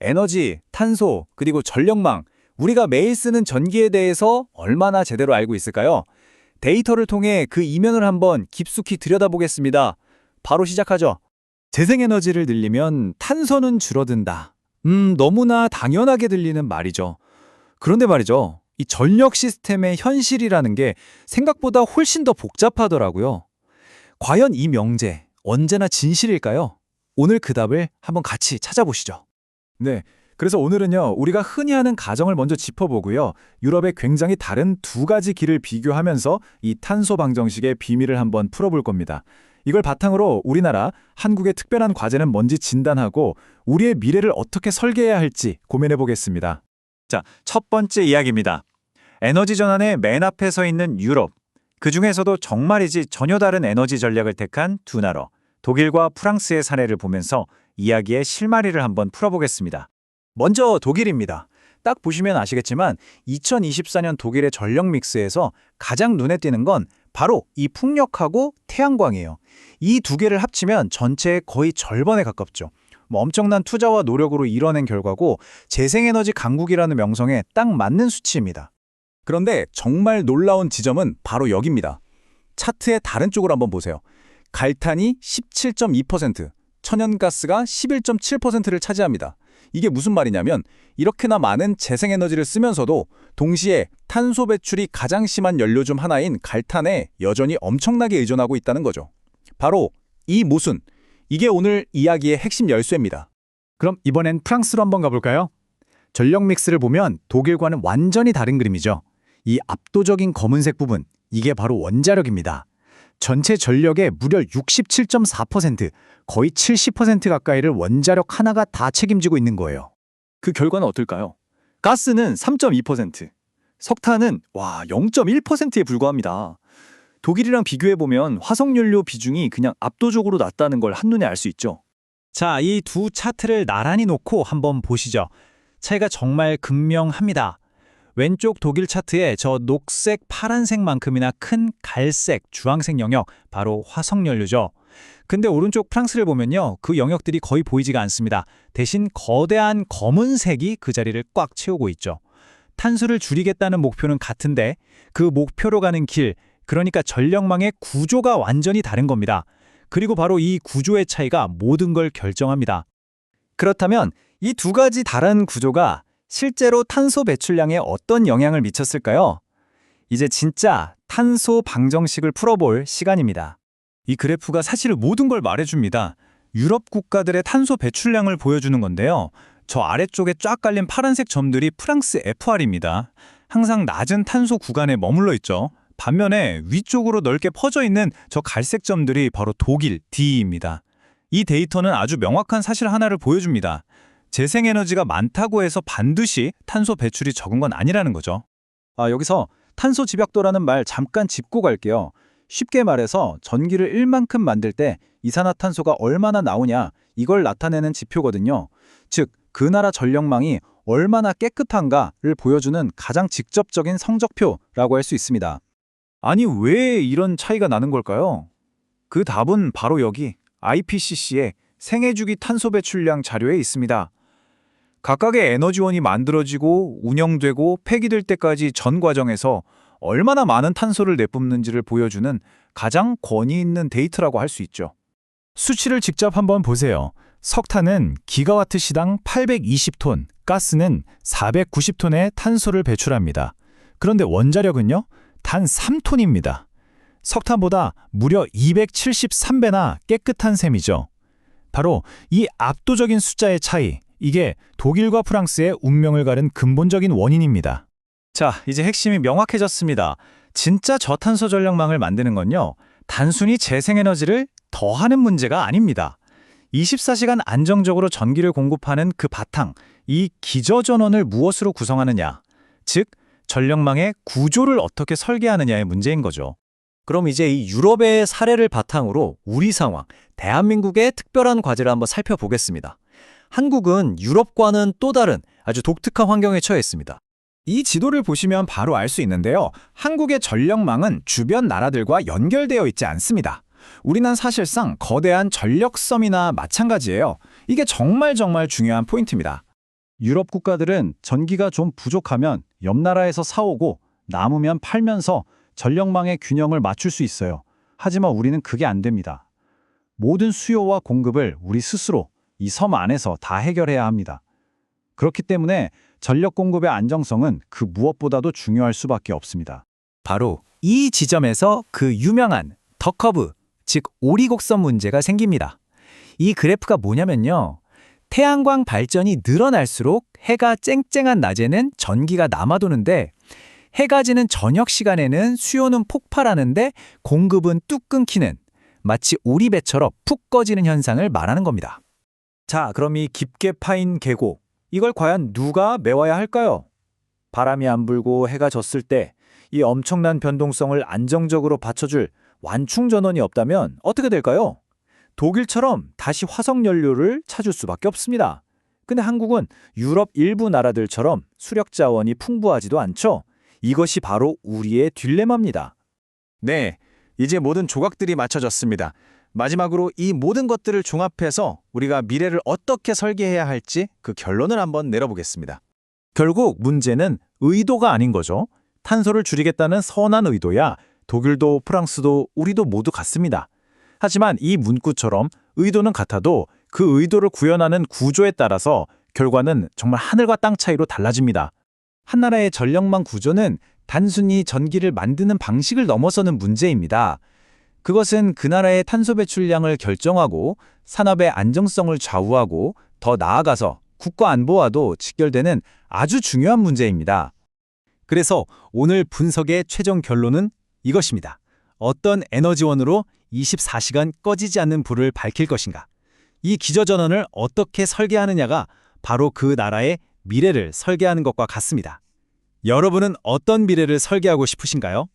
에너지, 탄소, 그리고 전력망, 우리가 매일 쓰는 전기에 대해서 얼마나 제대로 알고 있을까요? 데이터를 통해 그 이면을 한번 깊숙이 들여다보겠습니다. 바로 시작하죠. 재생에너지를 늘리면 탄소는 줄어든다. 너무나 당연하게 들리는 말이죠. 그런데 말이죠. 이 전력 시스템의 현실이라는 게 생각보다 훨씬 더 복잡하더라고요. 과연 이 명제, 언제나 진실일까요? 오늘 그 답을 한번 같이 찾아보시죠. 네. 그래서 오늘은요, 우리가 흔히 하는 가정을 먼저 짚어보고요. 유럽의 굉장히 다른 두 가지 길을 비교하면서 이 탄소 방정식의 비밀을 한번 풀어볼 겁니다. 이걸 바탕으로 우리나라, 한국의 특별한 과제는 뭔지 진단하고 우리의 미래를 어떻게 설계해야 할지 고민해 보겠습니다. 자, 첫 번째 이야기입니다. 에너지 전환의 맨 앞에 서 있는 유럽. 그 중에서도 정말이지 전혀 다른 에너지 전략을 택한 두 나라, 독일과 프랑스의 사례를 보면서 이야기의 실마리를 한번 풀어보겠습니다. 먼저 독일입니다. 딱 보시면 아시겠지만 2024년 독일의 전력 믹스에서 가장 눈에 띄는 건 바로 이 풍력하고 태양광이에요. 이 두 개를 합치면 전체의 거의 절반에 가깝죠. 엄청난 투자와 노력으로 이뤄낸 결과고 재생에너지 강국이라는 명성에 딱 맞는 수치입니다. 그런데 정말 놀라운 지점은 바로 여기입니다. 차트의 다른 쪽을 한번 보세요. 갈탄이 17.2%, 천연가스가 11.7%를 차지합니다. 이게 무슨 말이냐면 이렇게나 많은 재생에너지를 쓰면서도 동시에 탄소 배출이 가장 심한 연료 중 하나인 갈탄에 여전히 엄청나게 의존하고 있다는 거죠. 바로 이 모순, 이게 오늘 이야기의 핵심 열쇠입니다. 그럼 이번엔 프랑스로 한번 가볼까요? 전력 믹스를 보면 독일과는 완전히 다른 그림이죠. 이 압도적인 검은색 부분, 이게 바로 원자력입니다. 전체 전력의 무려 67.4%, 거의 70% 가까이를 원자력 하나가 다 책임지고 있는 거예요. 그 결과는 어떨까요? 가스는 3.2%, 석탄은 0.1%에 불과합니다. 독일이랑 비교해보면 화석연료 비중이 그냥 압도적으로 낮다는 걸 한눈에 알 수 있죠. 자, 이 두 차트를 나란히 놓고 한번 보시죠. 차이가 정말 극명합니다. 왼쪽 독일 차트에 저 녹색, 파란색만큼이나 큰 갈색, 주황색 영역, 바로 화석연료죠. 근데 오른쪽 프랑스를 보면요, 그 영역들이 거의 보이지가 않습니다. 대신 거대한 검은색이 그 자리를 꽉 채우고 있죠. 탄소를 줄이겠다는 목표는 같은데 그 목표로 가는 길, 그러니까 전력망의 구조가 완전히 다른 겁니다. 그리고 바로 이 구조의 차이가 모든 걸 결정합니다. 그렇다면 이 두 가지 다른 구조가 실제로 탄소 배출량에 어떤 영향을 미쳤을까요? 이제 진짜 탄소 방정식을 풀어볼 시간입니다. 이 그래프가 사실 모든 걸 말해줍니다. 유럽 국가들의 탄소 배출량을 보여주는 건데요. 저 아래쪽에 쫙 깔린 파란색 점들이 프랑스 FR입니다. 항상 낮은 탄소 구간에 머물러 있죠. 반면에 위쪽으로 넓게 퍼져 있는 저 갈색 점들이 바로 독일 D입니다. 이 데이터는 아주 명확한 사실 하나를 보여줍니다. 재생에너지가 많다고 해서 반드시 탄소 배출이 적은 건 아니라는 거죠. 여기서 탄소 집약도라는 말 잠깐 짚고 갈게요. 쉽게 말해서 전기를 1만큼 만들 때 이산화탄소가 얼마나 나오냐, 이걸 나타내는 지표거든요. 즉, 그 나라 전력망이 얼마나 깨끗한가를 보여주는 가장 직접적인 성적표라고 할 수 있습니다. 아니, 왜 이런 차이가 나는 걸까요? 그 답은 바로 여기 IPCC의 생애주기 탄소 배출량 자료에 있습니다. 각각의 에너지원이 만들어지고 운영되고 폐기될 때까지 전 과정에서 얼마나 많은 탄소를 내뿜는지를 보여주는 가장 권위 있는 데이터라고 할 수 있죠. 수치를 직접 한번 보세요. 석탄은 기가와트 시당 820톤, 가스는 490톤의 탄소를 배출합니다. 그런데 원자력은요? 단 3톤입니다. 석탄보다 무려 273배나 깨끗한 셈이죠. 바로 이 압도적인 숫자의 차이, 이게 독일과 프랑스의 운명을 가른 근본적인 원인입니다. 자, 이제 핵심이 명확해졌습니다. 진짜 저탄소 전력망을 만드는 건요, 단순히 재생에너지를 더하는 문제가 아닙니다. 24시간 안정적으로 전기를 공급하는 그 바탕, 이 기저전원을 무엇으로 구성하느냐, 즉 전력망의 구조를 어떻게 설계하느냐의 문제인 거죠. 그럼 이제 이 유럽의 사례를 바탕으로 우리 상황, 대한민국의 특별한 과제를 한번 살펴보겠습니다. 한국은 유럽과는 또 다른 아주 독특한 환경에 처해 있습니다. 이 지도를 보시면 바로 알 수 있는데요. 한국의 전력망은 주변 나라들과 연결되어 있지 않습니다. 우리는 사실상 거대한 전력섬이나 마찬가지예요. 이게 정말 중요한 포인트입니다. 유럽 국가들은 전기가 좀 부족하면 옆 나라에서 사오고 남으면 팔면서 전력망의 균형을 맞출 수 있어요. 하지만 우리는 그게 안 됩니다. 모든 수요와 공급을 우리 스스로 이 섬 안에서 다 해결해야 합니다. 그렇기 때문에 전력 공급의 안정성은 그 무엇보다도 중요할 수밖에 없습니다. 바로 이 지점에서 그 유명한 더 커브, 즉 오리곡선 문제가 생깁니다. 이 그래프가 뭐냐면요. 태양광 발전이 늘어날수록 해가 쨍쨍한 낮에는 전기가 남아도는데 해가 지는 저녁 시간에는 수요는 폭발하는데 공급은 뚝 끊기는 마치 오리배처럼 푹 꺼지는 현상을 말하는 겁니다. 자, 그럼 이 깊게 파인 계곡, 이걸 과연 누가 메워야 할까요? 바람이 안 불고 해가 졌을 때 이 엄청난 변동성을 안정적으로 받쳐줄 완충 전원이 없다면 어떻게 될까요? 독일처럼 다시 화석 연료를 찾을 수밖에 없습니다. 근데 한국은 유럽 일부 나라들처럼 수력 자원이 풍부하지도 않죠. 이것이 바로 우리의 딜레마입니다. 네, 이제 모든 조각들이 맞춰졌습니다. 마지막으로 이 모든 것들을 종합해서 우리가 미래를 어떻게 설계해야 할지 그 결론을 한번 내려보겠습니다. 결국 문제는 의도가 아닌 거죠. 탄소를 줄이겠다는 선한 의도야 독일도 프랑스도 우리도 모두 같습니다. 하지만 이 문구처럼 의도는 같아도 그 의도를 구현하는 구조에 따라서 결과는 정말 하늘과 땅 차이로 달라집니다. 한 나라의 전력망 구조는 단순히 전기를 만드는 방식을 넘어서는 문제입니다. 그것은 그 나라의 탄소 배출량을 결정하고 산업의 안정성을 좌우하고 더 나아가서 국가 안보와도 직결되는 아주 중요한 문제입니다. 그래서 오늘 분석의 최종 결론은 이것입니다. 어떤 에너지원으로 24시간 꺼지지 않는 불을 밝힐 것인가? 이 기저전원을 어떻게 설계하느냐가 바로 그 나라의 미래를 설계하는 것과 같습니다. 여러분은 어떤 미래를 설계하고 싶으신가요?